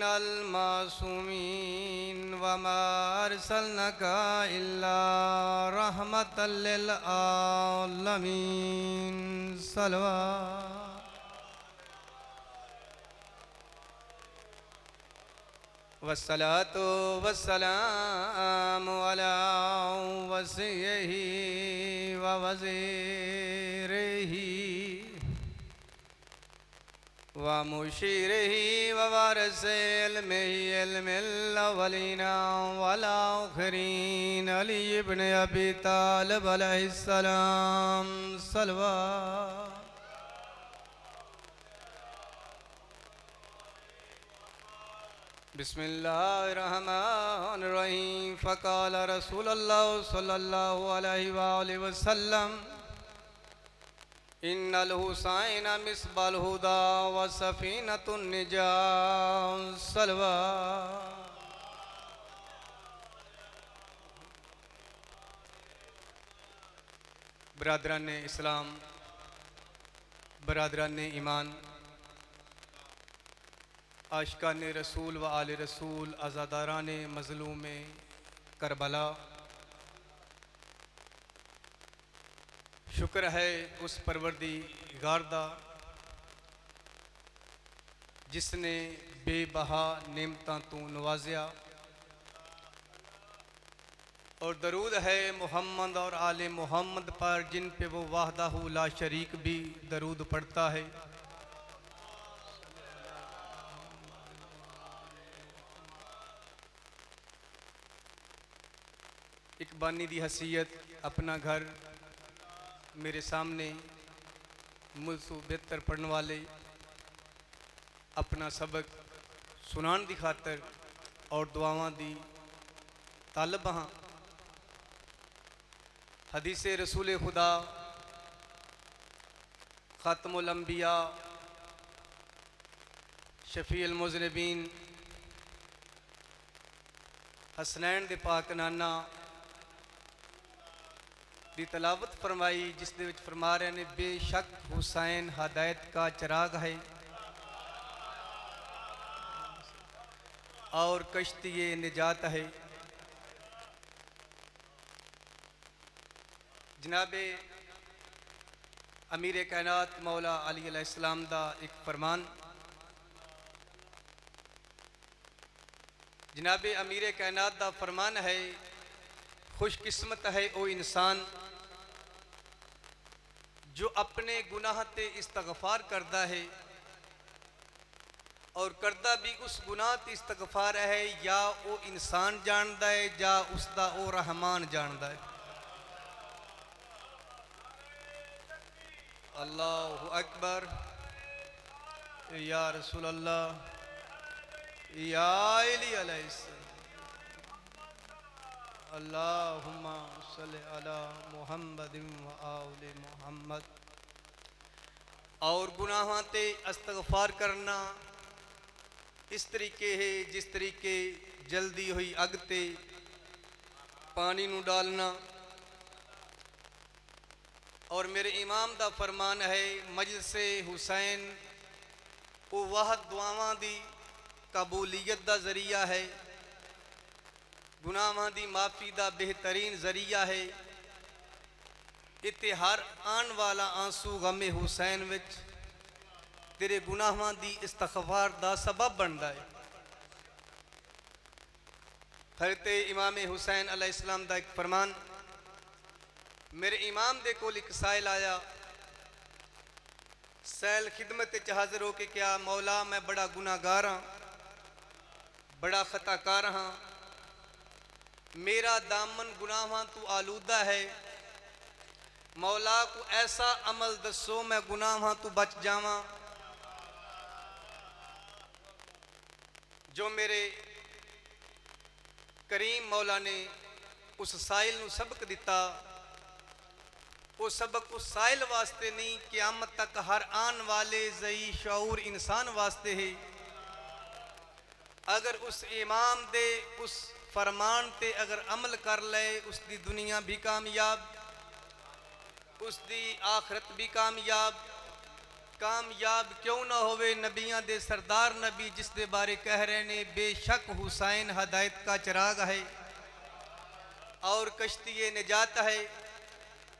मिनल मासूमीन वमा अरसलनाका इल्ला रहमतल लिल आलमीन सलवा वस्सलातु वस्सलामु अला वसीय्यिही व वज़ीरिही व मुशीरिही व वारिसिल इल्मिल अव्वलीना वल आखिरीन अली इब्न अबी तालिब अलैहिस्सलाम सलवा बिस्मिल्लाहिर्रहमानिर्रहीम फ़क़ाल रसूलुल्लाह सल्लल्लाहु अलैहि वसल्लम इन्नल हुसैन मिस्बाल हुदा व सफ़ीनतुन निजात सलवा बरादरान इस्लाम, बरादरान ईमान, आशिकान रसूल व आले रसूल, आज़ादारान मज़लूम करबला, शुक्र है उस परवरदिगार दा जिसने बेबहा नेमतां तू नवाजिया, और दरूद है मोहम्मद और आले मोहम्मद पर जिन पे वो वाहदाहु ला शरीक भी दरूद पढ़ता है। एक बानी दी हसीयत अपना घर मेरे सामने मुझसे बेहतर पढ़ने वाले अपना सबक सुनान दी खातर और दुआवां दी तालब हाँ। हदीस रसूल खुदा ख़ातमुल अंबिया शफ़ीउल मुज़निबीन हसनैन दे पाक नाना दी तलावत फरमाई, जिस दे विच फरमा रहे ने बेशक हुसैन हदायत का चिराग है और कश्ती निजात है। जनाबे अमीर कायनात मौला अली अलैहिस्सलाम दा एक फरमान, जनाबे अमीर कायनात दा फरमान है, खुशकिस्मत है वो इंसान जो अपने गुनाह ते इस्तगफार करता है और करता भी उस गुनाह ते इस्तगफार है या वो इंसान जानता है या उसका वो रहमान जानता है। अल्लाहु अकबर या रसूल अल्लाह या अली अलैहिस्सलाम अल्लाहुम्मा सल्लि अला मुहम्मदिन व आले मुहम्मद। और गुनाहां ते इस्तगफार करना इस तरीके है जिस तरीके जल्दी हुई अग ते पानी नू डालना। और मेरे इमाम दा फरमान है, मजलिसे हुसैन वो वाह दुआवां दी कबूलियत दा जरिया है, गुनाहां दी माफ़ी दा बेहतरीन जरिया है। इत्ते हर आन वाला आंसू गमे हुसैन विच तेरे गुनाहां दी इस्तगफार दा सबब बनता है। हज़रत इमाम हुसैन अलैहिस्सलाम दा एक फरमान, मेरे इमाम दे कोल एक साइल आया, सैल खिदमत च हाजिर हो के क्या मौला मैं बड़ा गुनाहगार हाँ, बड़ा खताकार हाँ, मेरा दामन गुनाहां तू आलूदा है, मौला को ऐसा अमल दसो मैं गुनाहां तू बच जावा जो मेरे करीम मौला ने उस साइल नू सबक दिता। वो सबक उस साइल वास्ते नहीं, क़यामत तक हर आन वाले ज़ई शऊर इंसान वास्ते है। अगर उस इमाम दे उस फरमान ते अगर अमल कर ले, उसकी दुनिया भी कामयाब, उसकी आखरत भी कामयाब, कामयाब क्यों ना होवे नबियां दे सरदार नबी जिस दे बारे कह रहे ने बेशक हुसैन हदायत का चिराग है और कश्ती निजात है।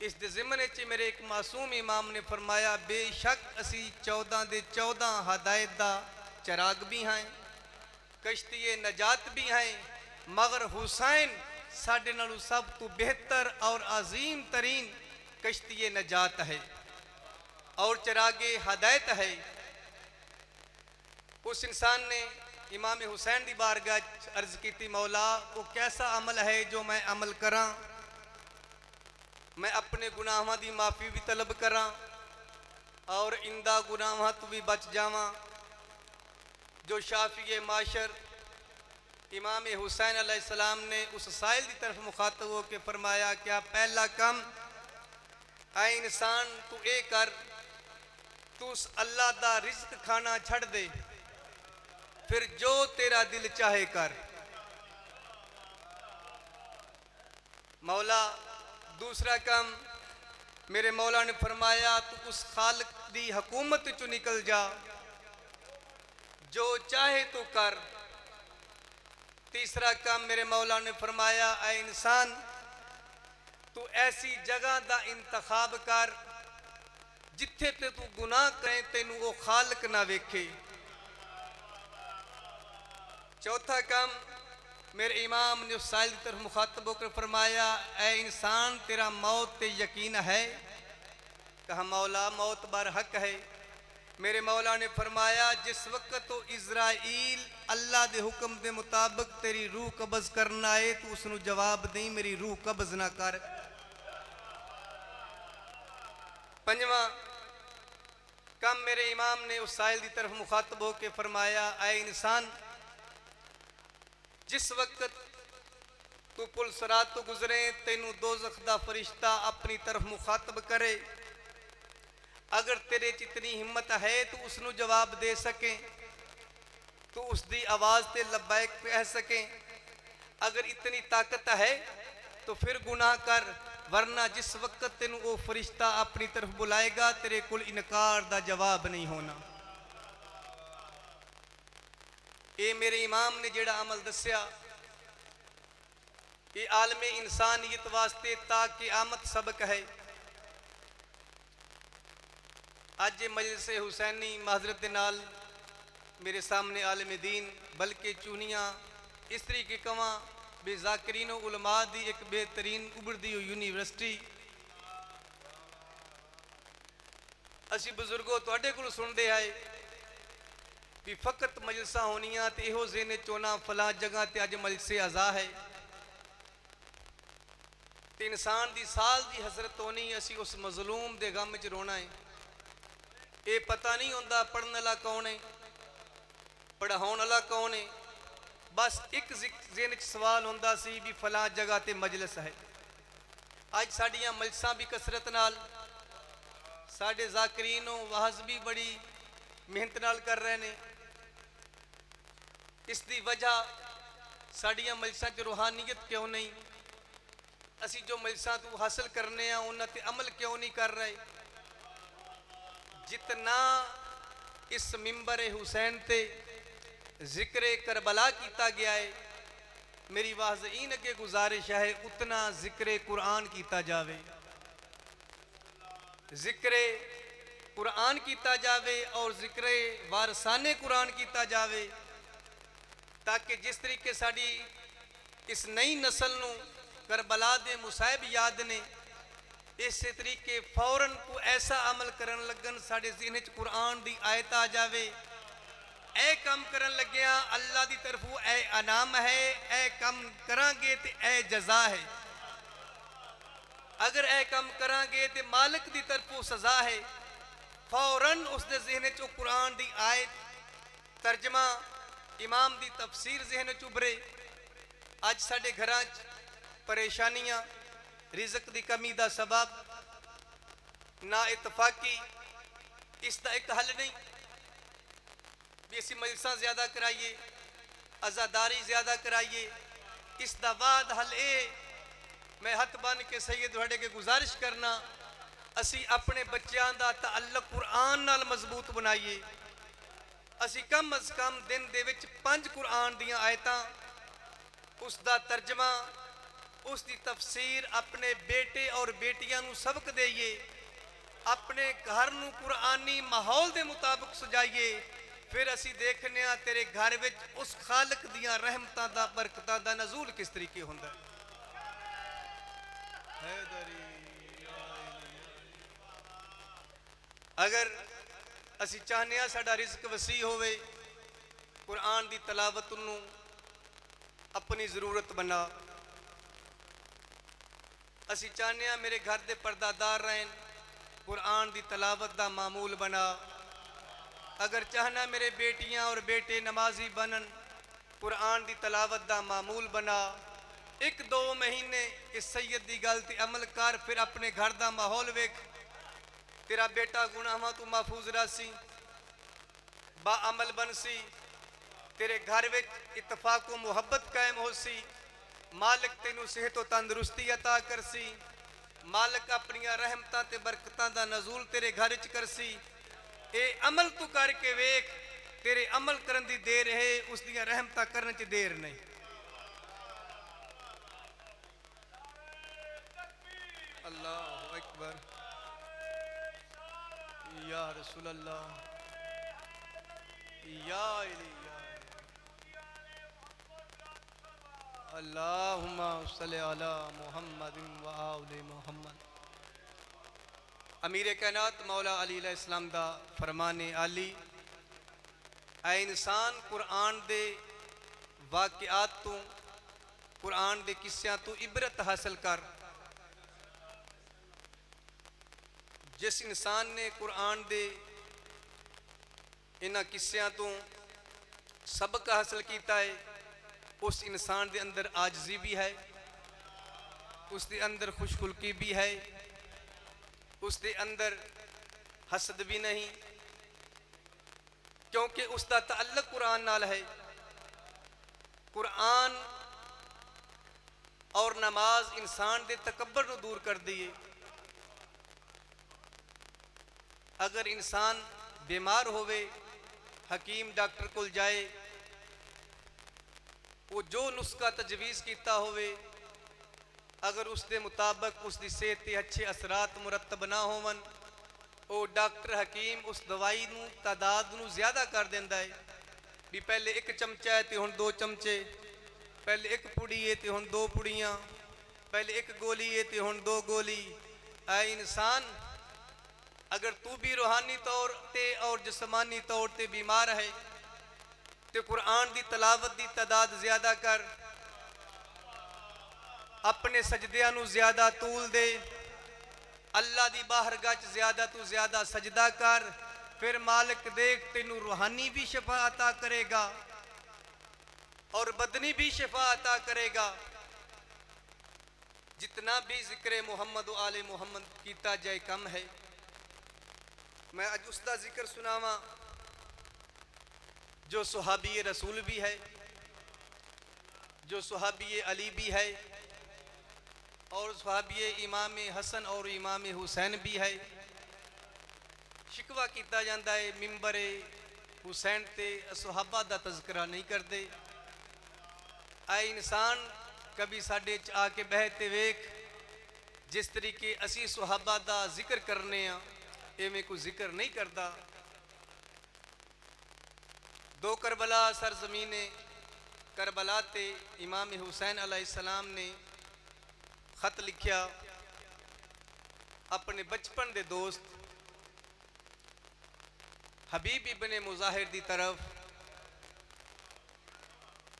इस ज़िमने च मेरे एक मासूम इमाम ने फरमाया बेशक असी 14 दे 14 हदायत दा चिराग भी हैं, कश्ती नजात भी हैं, मगर हुसैन साडे नालों सब तो बेहतर और अजीम तरीन कश्ती नजात है और चिरागे हदायत है। उस इंसान ने इमाम हुसैन की बारगाह अर्ज की मौला वो कैसा अमल है जो मैं अमल करा, मैं अपने गुनाहों की माफ़ी भी तलब करा और इंदा गुनाहों तो भी बच जावा। जो शाफी माशर इमाम हुसैन अलैहिस्सलाम ने उस साइल की तरफ मुखातब होकर फरमाया क्या पहला कम ऐ इंसान तू ए कर, तू उस अल्लाह दा रिज़्क खाना छड़ दे, फिर जो तेरा दिल चाहे कर। मौला दूसरा काम मेरे मौला ने फरमाया तू उस खालिक दी हुकूमत चो निकल जा, जो चाहे तू कर। तीसरा काम मेरे मौला ने फरमाया ऐ इंसान तू ऐसी जगह दा इंतखाब कर जिथे ते तू गुनाह करे तेनू वो खालिक ना वेखे। चौथा काम मेरे इमाम ने उस साइल की तरफ मुखातब होकर फरमाया ऐ इंसान तेरा मौत ते यकीन है? कहा मौला मौत बर हक है। मेरे मौला ने फरमाया जिस वक्त तो इज़राइल अल्लाह के हुक्म के मुताबिक तेरी रूह कब्ज़ करना है तू उसनू जवाब नहीं मेरी रूह कब्ज़ ना कर। पंजवा कम मेरे इमाम ने उस साइल की तरफ मुखातब होकर फरमाया ऐ इंसान जिस वक्त तू पुल सरात तो गुजरे तेनू दोज़ख दा फरिश्ता अपनी तरफ मुखातब करे, अगर तेरे च इतनी हिम्मत है तो उसनू जवाब दे सके, तो उसकी आवाज़ ते लब्बैक कह सके। अगर इतनी ताकत है तो फिर गुनाह कर, वरना जिस वक्त तेनू वो फरिश्ता अपनी तरफ बुलाएगा तेरे कोल इनकार दा जवाब नहीं होना। ये मेरे इमाम ने जेड़ा अमल दस्या ये आलमे इंसानियत वास्ते ताकि आमद सबक है। अज मजलिस हुसैनी माजरत के नाल मेरे सामने आलम दीन बल्कि चूनिया इस तरीके कवां बेजाकरीन उलमा दी एक बेहतरीन उभरती हुई यूनिवर्सिटी असी बुजुर्गों तुहाडे कोल सुनते आए भी फकत मजलिसा होनिया तो इहो ज़हन चोना फलां जगह ते अज मजलिसे अज़ा है तो इंसान की साल की हसरत होनी असी उस मजलूम के गम च रोना है। ये पता नहीं होंदा पढ़ने वाला कौन है पढ़ाने वाला कौन है, बस एक ज़हन च सवाल होंदा सी भी फलां जगह ते मजलिस है। अज साडियां मजलिसां भी कसरत नाल साडे ज़ाकरीन वाहज भी बड़ी मेहनत नाल कर रहे हैं। इसकी वजह साडियां मजलिसां च रूहानियत क्यों नहीं, असी जो मजलिसां तू हासिल करने उन्हां ते अमल क्यों नहीं कर रहे। जितना इस मिंबर हुसैन ते जिक्र करबला किया गया है मेरी वाज़ईन अगे गुजारिश है उतना जिक्र कुरान किया जावे, जिक्र कुरान किया जावे और जिक्र वारसाने कुरान किया जावे ताकि जिस तरीके साड़ी इस नई नस्ल नू करबला दे मुसाहिब याद ने इस तरीके फौरन को ऐसा अमल करन लगन साडे ज़हन च कुरान दी आयत आ जावे ए कम करन लग्या अल्लाह दी तरफों ए अनाम है, ए कम करांगे ते ए जजा है, अगर ए कम करांगे ते मालिक दी तरफों सजा है। फौरन उसके ज़हन च कुरान दी आयत तर्जमा इमाम दी तफसीर ज़हन च उभरे। अज साडे घरां च परेशानियां रिज़क दी कमी दा सबब ना इतफाकी इसका एक हल नहीं भी असी मजलिसां ज़्यादा कराइए आज़ादारी ज़्यादा कराइए, इसका बाद हल ए मैं हथ बन के सैयद तुहाडे के गुजारिश करना ਅਸੀਂ ਆਪਣੇ ਬੱਚਿਆਂ ਦਾ ਤਾਅਲੁਕ ਕੁਰਾਨ ਨਾਲ ਮਜ਼ਬੂਤ ਬਣਾਈਏ। ਅਸੀਂ ਕਮ ਅਜ਼ ਕਮ ਦਿਨ ਦੇ ਵਿੱਚ 5 ਕੁਰਾਨ ਦੀਆਂ ਆਇਤਾਂ, ਉਸ ਦਾ ਤਰਜਮਾ, ਉਸ ਦੀ ਤਫਸੀਰ ਆਪਣੇ ਬੇਟੇ ਔਰ ਬੇਟੀਆਂ ਨੂੰ ਸਬਕ ਦੇਈਏ। ਆਪਣੇ ਘਰ ਨੂੰ ਕੁਰਾਨੀ ਮਾਹੌਲ ਦੇ ਮੁਤਾਬਕ ਸਜਾਈਏ। ਫਿਰ ਅਸੀਂ ਦੇਖਨੇ ਆ ਤੇਰੇ ਘਰ ਵਿੱਚ ਉਸ ਖਾਲਕ ਦੀਆਂ ਰਹਿਮਤਾਂ ਦਾ, ਬਰਕਤਾਂ ਦਾ ਨਜ਼ੂਲ ਕਿਸ ਤਰੀਕੇ ਹੁੰਦਾ ਹੈ। अगर असी चाहने साडा रिज़्क वसी होवे, कुरान की तलावत नूं अपनी ज़रूरत बना। असी चाहने मेरे घर दे पर्दादार रहन, कुरान की तलावत का मामूल बना। अगर चाहना मेरे बेटियां और बेटे नमाजी बनन, कुरान की तलावत का मामूल बना। 1-2 महीने इस सैयद की गल ते अमल कर, फिर अपने घर का माहौल वेख। तेरा बेटा गुनाहां तू महफूज रसी, बाअमल बनसी, तेरे घर में इतफाक व मुहब्बत कायम होसी। मालिक तेनू सेहत व तंदुरुस्ती अता करसी। मालिक अपनिया रहमतां ते बरकतां दा नज़ूल तेरे घर च करसी। ये अमल तू करके वेख, तेरे अमल करन दी देर है, उस दियां रहमतां करन च देर नहीं। अल्लाहु अकबर, या रसूल अल्लाह, या अल्लाहुम्मा सल्लि अला मुहम्मद व आले मुहम्मद। अमीर कायनात मौला अली अलैहिस्सलाम दा फरमाने आली, ऐ इंसान कुरान दे वाक़िआत तो, कुरान दे किस्सियां तो इबरत हासिल कर। जिस इंसान ने कुरान दे इन्हां किस्सियां तो सबक हासिल किया है, उस इंसान के अंदर आजजी भी है, उसके अंदर खुशखुल्की भी है, उसके अंदर हसद भी नहीं, क्योंकि उसका ताल्लुक कुरान नाल है। कुरान और नमाज इंसान के तकब्बर को दूर कर दिए। अगर इंसान बीमार होवे, हकीम डॉक्टर को जाए, वो जो नुस्खा तजवीज़ किया होवे, अगर उसके मुताबिक उसकी सेहत के अच्छे असरात मुरतब ना होवन, वो डॉक्टर हकीम उस दवाई नूं तादाद नूं ज़्यादा कर देंदा है। भी पहले 1 चमचा है तो हुण 2 चमचे, पहले 1 पुड़ी है तो हुण 2 पुड़ियाँ, पहले 1 गोली है तो हुण 2 गोली। ऐ इंसान, अगर तू भी रूहानी तौर ते और जिस्मानी तौर ते बीमार है, तो कुरान की तलावत की तादाद ज़्यादा कर, अपने सजदियां नूं ज़्यादा तूल दे, अल्लाह की बाहरगाह च ज़्यादा तो ज़्यादा सजदा कर। फिर मालिक देख तेनू रूहानी भी शफा अता करेगा और बदनी भी शफा अता करेगा। जितना भी जिक्र मुहम्मद व आले मुहम्मद कीता जाए कम है। मैं अज उसका जिक्र सुनावा जो सुहाबी रसूल भी है, जो सुहाबी अली भी है, और सुहाबी इमाम हसन और इमाम हुसैन भी है। शिकवा किया जाता है मिंबर हुसैन ते सुहाबा का तज़किरा नहीं करते। आए इंसान कभी साडे च आके बहते वेख, जिस तरीके असी सुहाबा का जिक्र करने इवें कोई जिक्र नहीं करता। 2 करबला सरजमीने करबला ते इमाम हुसैन अलैहिस्सलाम ने खत लिखा अपने बचपन के दोस्त हबीब इब्ने मुजाहिर की तरफ,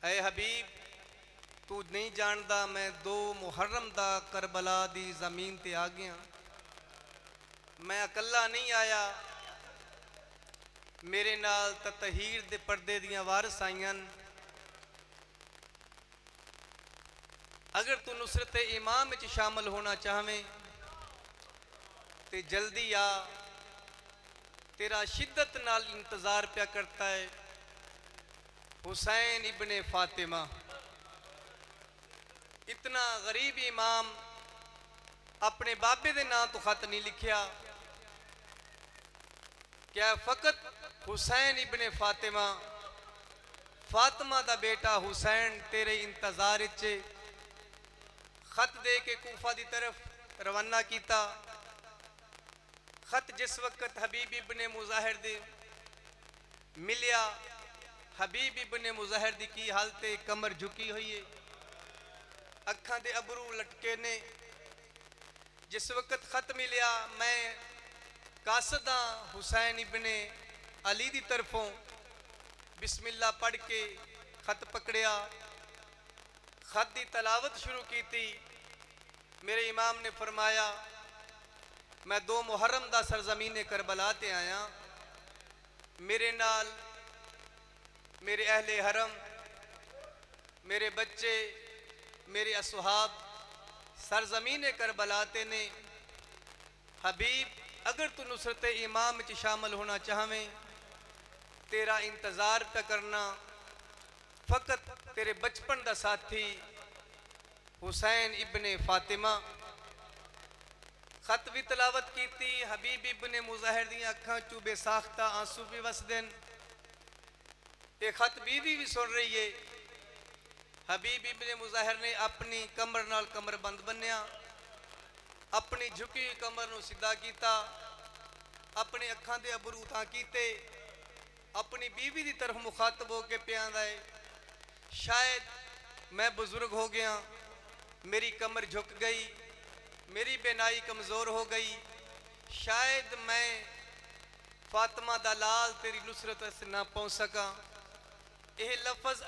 ऐ हबीब तू नहीं जानता, मैं 2 मुहर्रम दा करबला दी जमीन ते आ गया। मैं अकला नहीं आया, मेरे नाल ततहीर दे पर्दे दियां वारस आईयां। अगर तू नुसरत इमाम च शामिल होना चाहवें तो जल्दी आ, तेरा शिद्दत नाल इंतज़ार प्या करता है हुसैन इब्ने फातिमा। इतना गरीब इमाम अपने बाबे दे नाम तो खत नहीं लिखिया, क्या फकत हुसैन इब्ने फातिमा, फातिमा दा बेटा हुसैन तेरे इंतजार च खत दे के कूफा दी तरफ रवाना किया। खत जिस वक्त हबीब इब्ने मुजाहिर दे मिलिया, हबीब इब्ने मुजाहिर दी की हालत कमर झुकी हुई है, अखा दे अबरू लटके ने। जिस वक्त खत मिलिया मैं कासदा हुसैन इब्ने अली दी तरफों बिस्मिल्लाह पढ़ के खत पकड़िया, खत की तलावत शुरू की थी। मेरे इमाम ने फरमाया मैं 2 मुहर्रम दा सरजमीन करबला ते आया, मेरे नाल मेरे अहले हरम, मेरे बच्चे, मेरे असहाब सरजमीन करबला ते ने। हबीब अगर तू नुसरत इमाम च शामिल होना चाहवें, तेरा इंतज़ार पे करना फ़कत तेरे बचपन का साथी हुसैन इब्ने फातिमा। खत भी तलावत की थी। हबीब इब्ने मुजाहिर दी अखां चू बेसाख्ता आंसू भी वसदन। ये खत बीवी भी सुन रही है। हबीब इब्ने मुजाहिर ने अपनी कमर नाल कमर बंद बन्निया, अपनी झुकी हुई कमर नूं सीधा किया, अपने अखां दे अबरू तां कीते, अपनी बीवी की तरफ मुखातब होके प्यांदा है, शायद मैं बुजुर्ग हो गया, मेरी कमर झुक गई, मेरी बेनाई कमज़ोर हो गई, शायद मैं फातिमा दा लाल तेरी नुसरत से ना पहुँच सका। यह लफज